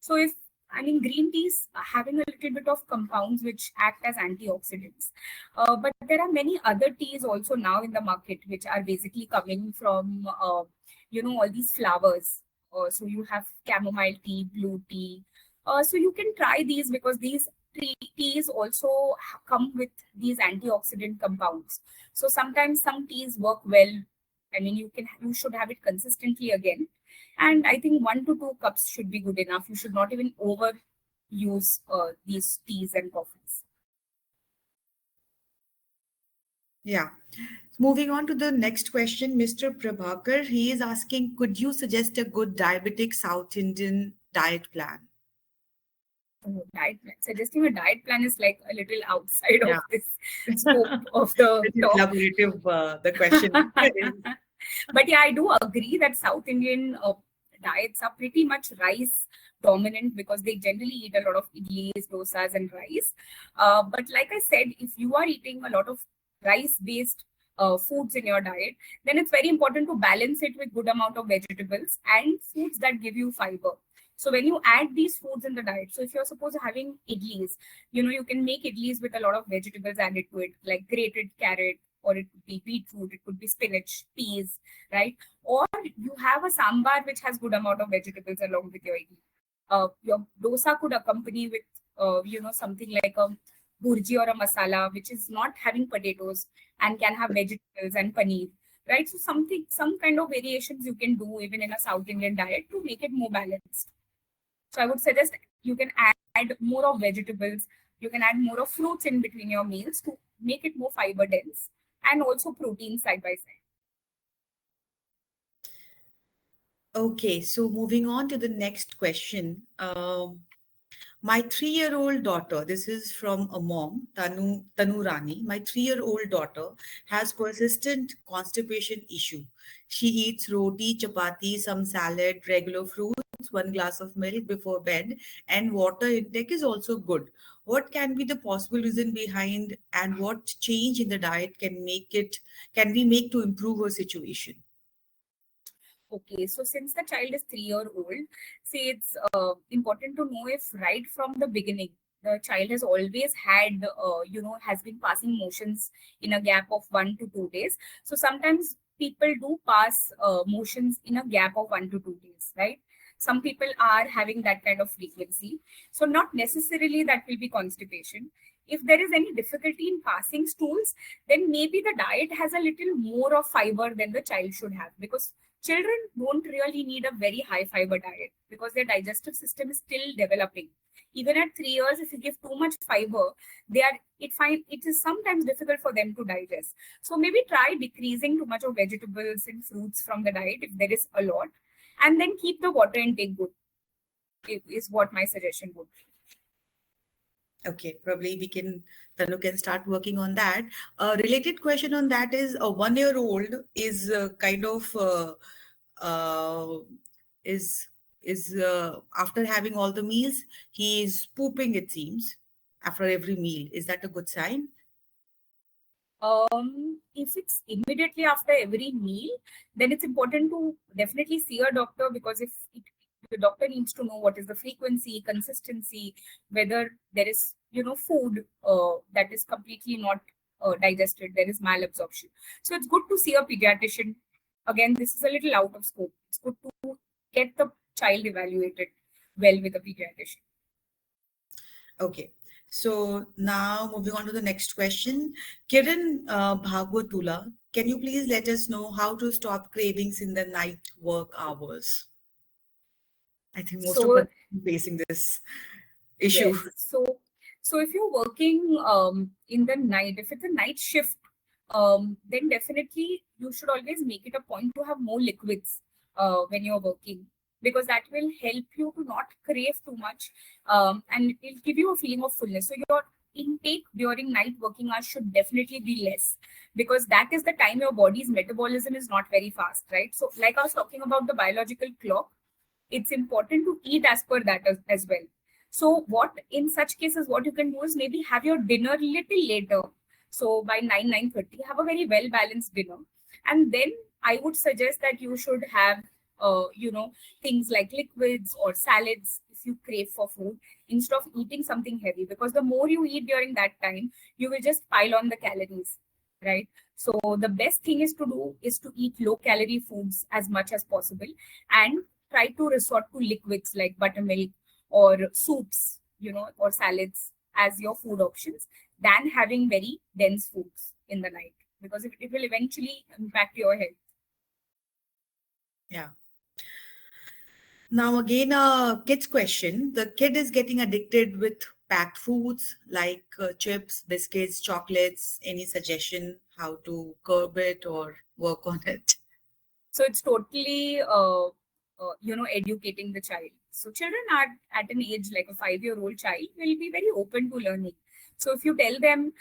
So if I mean green teas are having a little bit of compounds which act as antioxidants, but there are many other teas also now in the market which are basically coming from all these flowers. So you have chamomile tea, blue tea. So you can try these because these teas also come with these antioxidant compounds. So sometimes some teas work well. I mean you should have it consistently again, and I think 1 to 2 cups should be good enough. You should not even overuse these teas and coffees. Yeah. Moving on to the next question, Mr. Prabhakar, he is asking, could you suggest a good diabetic South Indian diet plan? Diet plan. Suggesting a diet plan is like a little outside of Yeah. this scope of the Pretty talk. elaborative, the question is. But yeah, I do agree that South Indian diets are pretty much rice dominant because they generally eat a lot of idlis, dosas, and rice. But like I said, if you are eating a lot of rice-based foods in your diet, then it's very important to balance it with good amount of vegetables and foods that give you fiber. So when you add these foods in the diet, so if you're supposed to having idlis, you can make idlis with a lot of vegetables added to it, like grated carrot, or it could be beetroot, it could be spinach, peas, right? Or you have a sambar which has good amount of vegetables along with your idli. Your dosa could accompany with, something like a burji or a masala, which is not having potatoes and can have vegetables and paneer, right? So some kind of variations you can do even in a South Indian diet to make it more balanced. So I would suggest you can add more of vegetables. You can add more of fruits in between your meals to make it more fiber dense, and also protein side by side. Okay, so moving on to the next question. My 3-year-old daughter, this is from a mom, Tanu Rani. My 3-year-old daughter has persistent constipation issue. She eats roti, chapati, some salad, regular fruits, 1 glass of milk before bed, and water intake is also good. What can be the possible reason behind, and what change in the diet can we make to improve her situation? Okay, so since the child is 3-year-old, say it's important to know if right from the beginning, the child has always had, has been passing motions in a gap of 1 to 2 days. So sometimes people do pass motions in a gap of 1 to 2 days, right? Some people are having that kind of frequency. So not necessarily that will be constipation. If there is any difficulty in passing stools, then maybe the diet has a little more of fiber than the child should have, because children don't really need a very high fiber diet because their digestive system is still developing. Even at 3 years, if you give too much fiber, it is sometimes difficult for them to digest. So maybe try decreasing too much of vegetables and fruits from the diet if there is a lot, and then keep the water intake good, is what my suggestion would be. Okay, probably Tanu can start working on that. A related question on that is a 1-year-old is uh, after having all the meals, he is pooping, it seems, after every meal. Is that a good sign? If it's immediately after every meal, then it's important to definitely see a doctor, because the doctor needs to know what is the frequency, consistency, whether there is, food that is completely not digested, there is malabsorption. So it's good to see a pediatrician. Again, this is a little out of scope. It's good to get the child evaluated well with a pediatrician. Okay. So now moving on to the next question. Kiran Bhagwatula, can you please let us know how to stop cravings in the night work hours? I think most of us are facing this issue. Yes. So if you're working in the night, if it's a night shift, then definitely you should always make it a point to have more liquids when you're working, because that will help you to not crave too much, and it will give you a feeling of fullness. So your intake during night working hours should definitely be less, because that is the time your body's metabolism is not very fast, right? So like I was talking about the biological clock, it's important to eat as per that as well. So what in such cases, what you can do is maybe have your dinner little later. So by 9:30, have a very well balanced dinner. And then I would suggest that you should have, things like liquids or salads if you crave for food, instead of eating something heavy, because the more you eat during that time, you will just pile on the calories, right? So the best thing is to eat low calorie foods as much as possible, and try to resort to liquids like buttermilk or soups, or salads as your food options, than having very dense foods in the night, because it will eventually impact your health. Yeah. Now again, a kid's question. The kid is getting addicted with packed foods like chips, biscuits, chocolates. Any suggestion how to curb it or work on it? So it's totally, educating the child. So children are at an age like a 5-year-old child will be very open to learning. So if you tell them,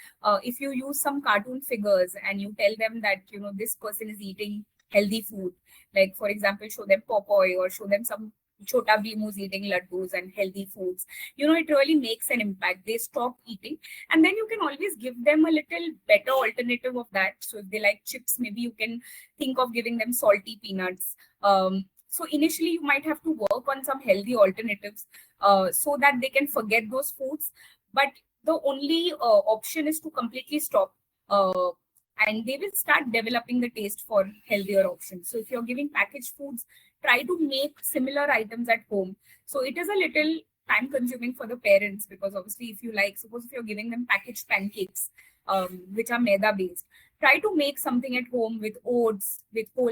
if you use some cartoon figures and you tell them that, this person is eating healthy food, like for example, show them Popeye or show them some Chota Bheem who's eating laddus and healthy foods, it really makes an impact. They stop eating, and then you can always give them a little better alternative of that. So if they like chips, maybe you can think of giving them salty peanuts. So initially you might have to work on some healthy alternatives so that they can forget those foods. But the only option is to completely stop, and they will start developing the taste for healthier options. So if you're giving packaged foods, try to make similar items at home. So it is a little time consuming for the parents, because obviously if you like, suppose if you're giving them packaged pancakes, which are maida based, try to make something at home with oats, with whole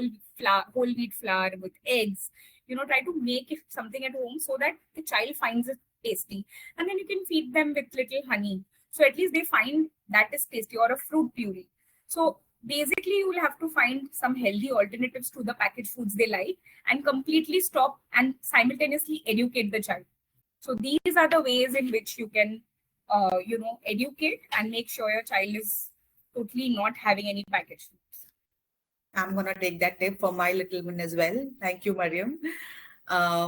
wheat flour, with eggs. Try to make it something at home so that the child finds it tasty, and then you can feed them with little honey. So at least they find that is tasty, or a fruit puree. So basically, you will have to find some healthy alternatives to the packaged foods they like, and completely stop and simultaneously educate the child. So these are the ways in which you can, educate and make sure your child is totally not having any packaged foods. I'm going to take that tip for my little one as well. Thank you, Maryam.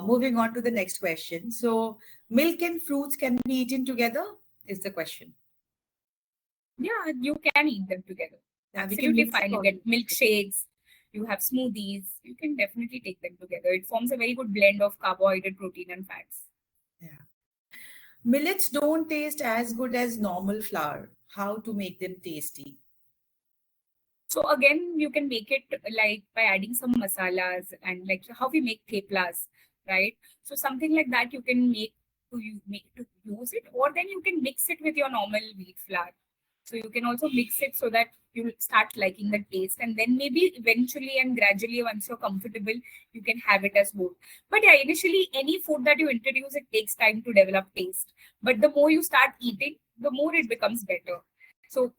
Moving on to the next question. So, milk and fruits can be eaten together is the question. Yeah, you can eat them together. Yeah, Absolutely fine. You get milkshakes, you have smoothies, you can definitely take them together. It forms a very good blend of carbohydrate, protein, and fats. Yeah. Millets don't taste as good as normal flour. How to make them tasty? So again, you can make it like by adding some masalas and like how we make theplas, right? So something like that you can make to use it, or then you can mix it with your normal wheat flour. So you can also mix it so that you start liking the taste, and then maybe eventually and gradually, once you're comfortable, you can have it as more. But yeah, initially any food that you introduce, it takes time to develop taste. But the more you start eating, the more it becomes better. So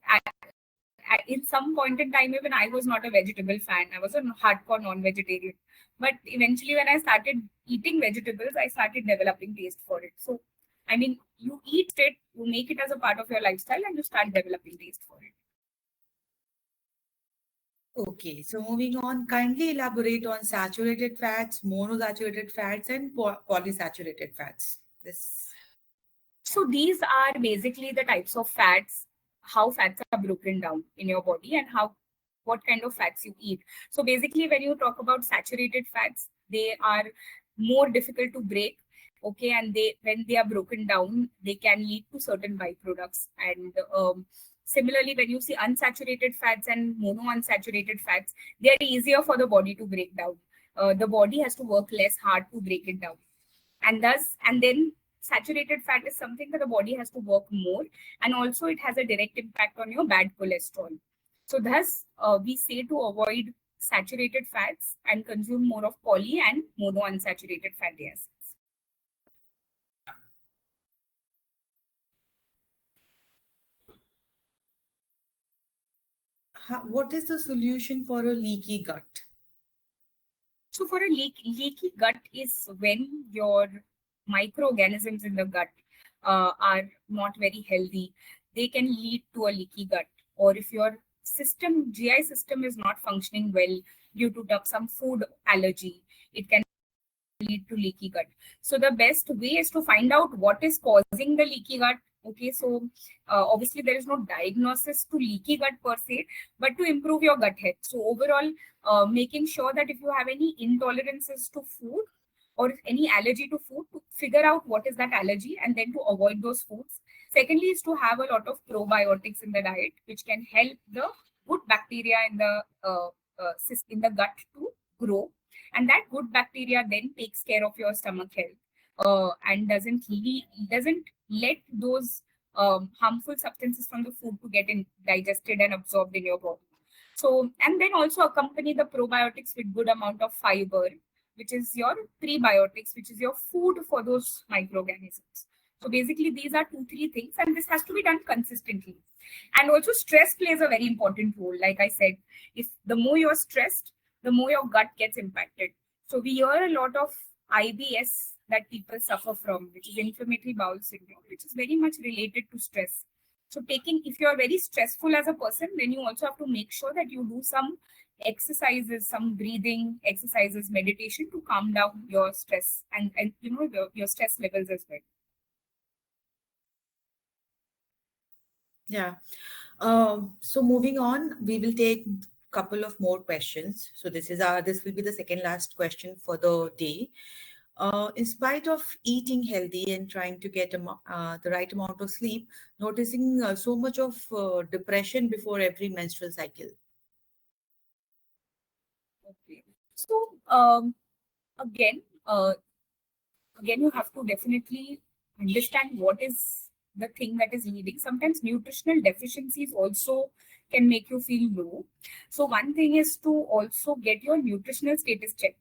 in some point in time, even I was not a vegetable fan. I was a hardcore non-vegetarian. But eventually, when I started eating vegetables, I started developing taste for it. So, I mean, you eat it, you make it as a part of your lifestyle, and you start developing taste for it. Okay, so moving on, kindly elaborate on saturated fats, monosaturated fats, and polysaturated fats. This. So these are basically the types of fats, how fats are broken down in your body and how what kind of fats you eat. So basically, when you talk about saturated fats, they are more difficult to break. Okay, and they when they are broken down, they can lead to certain byproducts. And similarly, when you see unsaturated fats and monounsaturated fats, they are easier for the body to break down. The body has to work less hard to break it down, and then saturated fat is something that the body has to work more, and also it has a direct impact on your bad cholesterol. So thus we say to avoid saturated fats and consume more of poly and monounsaturated fatty acids. What is the solution for a leaky gut? So for a leaky gut is when your microorganisms in the gut are not very healthy. They can lead to a leaky gut. Or if your GI system is not functioning well due to some food allergy, it can lead to leaky gut. So the best way is to find out what is causing the leaky gut. Okay, so obviously there is no diagnosis to leaky gut per se, but to improve your gut health. So overall, making sure that if you have any intolerances to food or any allergy to food, to figure out what is that allergy and then to avoid those foods. Secondly, is to have a lot of probiotics in the diet, which can help the good bacteria in the gut to grow, and that good bacteria then takes care of your stomach health, and doesn't let those harmful substances from the food to get digested and absorbed in your body. So, and then also accompany the probiotics with good amount of fiber, which is your prebiotics, which is your food for those microorganisms. So basically, these are 2-3 things, and this has to be done consistently. And also, stress plays a very important role. Like I said, if the more you're stressed, the more your gut gets impacted. So we hear a lot of IBS that people suffer from, which is inflammatory bowel syndrome, which is very much related to stress. So if you're very stressful as a person, then you also have to make sure that you do some exercises, some breathing exercises, meditation to calm down your stress and your stress levels as well. Yeah. So moving on, we will take couple of more questions. So this will be the second last question for the day. In spite of eating healthy and trying to get the right amount of sleep, noticing so much of depression before every menstrual cycle. Okay. So again, you have to definitely understand what is the thing that is leading. Sometimes nutritional deficiencies also can make you feel low. So one thing is to also get your nutritional status checked.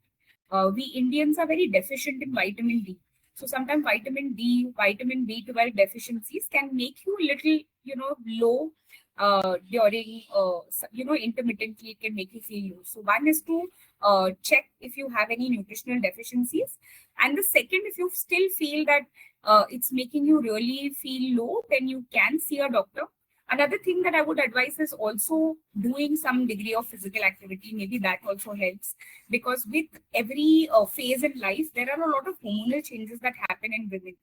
We Indians are very deficient in vitamin D. So sometimes vitamin D, vitamin B12 deficiencies can make you a little, low during, intermittently it can make you feel low. So one is to check if you have any nutritional deficiencies. And the second, if you still feel that it's making you really feel low, then you can see a doctor. Another thing that I would advise is also doing some degree of physical activity. Maybe that also helps, because with every phase in life, there are a lot of hormonal changes that happen in women.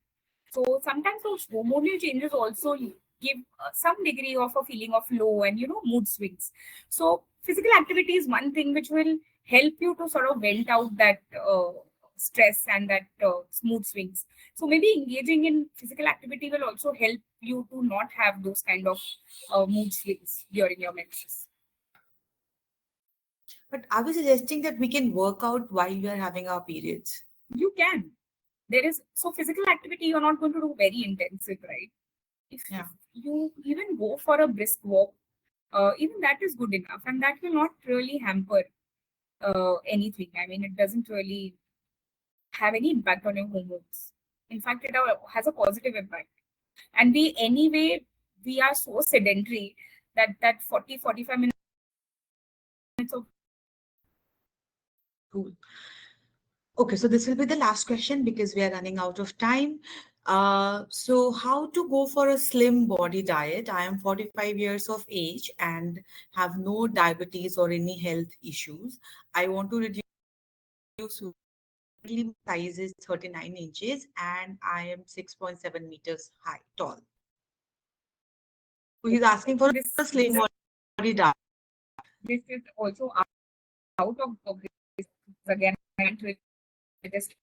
So sometimes those hormonal changes also give some degree of a feeling of low and, mood swings. So physical activity is one thing which will help you to sort of vent out that stress and that mood swings. So maybe engaging in physical activity will also help you to not have those kind of mood swings during your menses. But are we suggesting that we can work out while we are having our periods? You can. There is so physical activity you're not going to do very intensive, right? If you even go for a brisk walk, even that is good enough, and that will not really hamper anything. I mean, it doesn't really have any impact on your hormones. In fact, it has a positive impact. And we are so sedentary that 40-45 minutes of. Cool. Okay, so this will be the last question because we are running out of time. So how to go for a slim body diet? I am 45 years of age and have no diabetes or any health issues. I want to reduce weight. My size is 39 inches and I am 6.7 meters high, tall. So he's asking for This a slim body diet. this is also out of this again.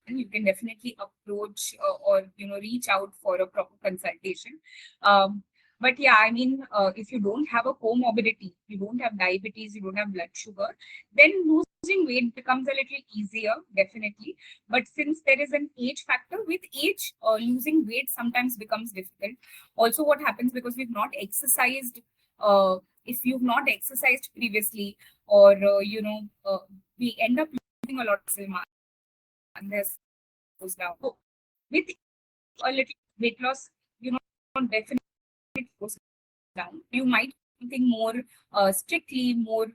You can definitely approach or reach out for a proper consultation. But yeah, I mean, if you don't have a comorbidity, you don't have diabetes, you don't have blood sugar, then losing weight becomes a little easier, definitely. But since there is an age factor, with age, losing weight sometimes becomes difficult. Also, what happens because we've not exercised, if you've not exercised previously, or we end up losing a lot of muscle mass and this goes down. So with a little weight loss, definitely goes down. You might think more strictly, more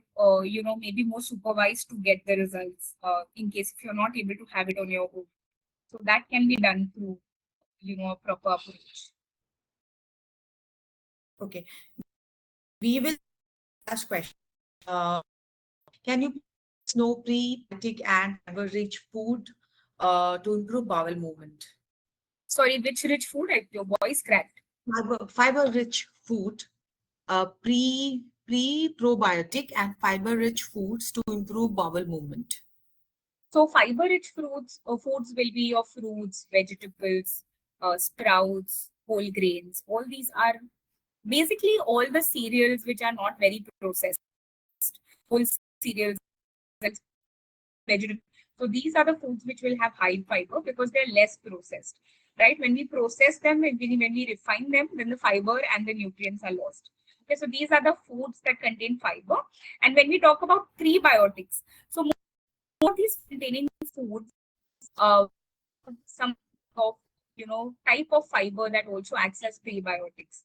maybe more supervised to get the results. In case if you're not able to have it on your own, so that can be done through a proper approach. Okay, we will ask question. Can you know prebiotic and fiber-rich food to improve bowel movement? Sorry, which rich food? Your voice cracked. Fiber-rich food, probiotic and fiber-rich foods to improve bowel movement. So fiber-rich foods will be your fruits, vegetables, sprouts, whole grains. All these are basically all the cereals which are not very processed. Whole cereals, vegetables. So these are the foods which will have high fiber because they're less processed, right? When we process them, when we refine them, then the fiber and the nutrients are lost. Okay, so these are the foods that contain fiber. And when we talk about prebiotics, so more of these containing foods, some of type of fiber that also acts as prebiotics.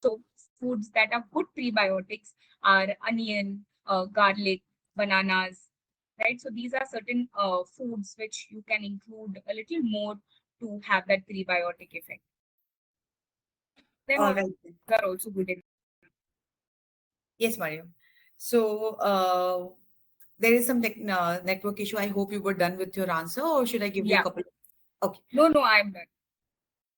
So foods that are good prebiotics are onion, garlic, bananas, right? So these are certain foods which you can include a little more to have that prebiotic effect. Then All right. are also good. Yes, Maryam. So there is some network issue. I hope you were done with your answer, or should I give you a couple? Okay. No, I'm done.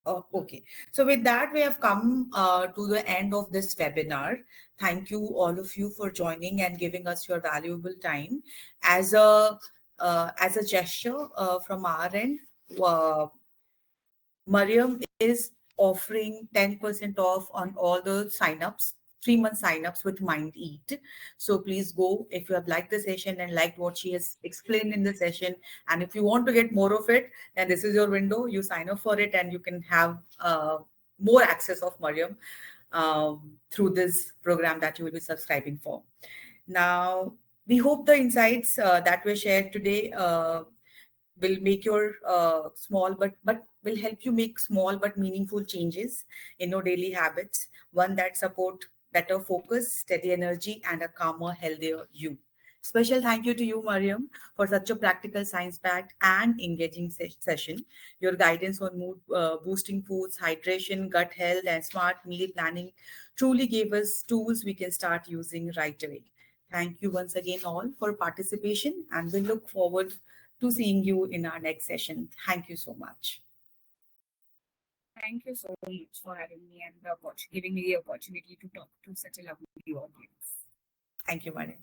Oh, okay. So with that, we have come to the end of this webinar. Thank you, all of you, for joining and giving us your valuable time. As a gesture from our end, uh, Maryam is offering 10% off on all the signups, 3-month signups with Mind Eat. So please go if you have liked the session and liked what she has explained in the session. And if you want to get more of it, then this is your window. You sign up for it and you can have more access of Maryam through this program that you will be subscribing for. Now, we hope the insights that were shared today will make your small but will help you make small but meaningful changes in your daily habits, one that support better focus, steady energy, and a calmer, healthier you. Special thank you to you, Maryam, for such a practical, science-backed and engaging session. Your guidance on mood boosting foods, hydration, gut health, and smart meal planning truly gave us tools we can start using right away. Thank you once again all for participation, and we look forward to seeing you in our next session. Thank you so much. Thank you so much for having me and giving me the opportunity to talk to such a lovely audience. Thank you, Maryam.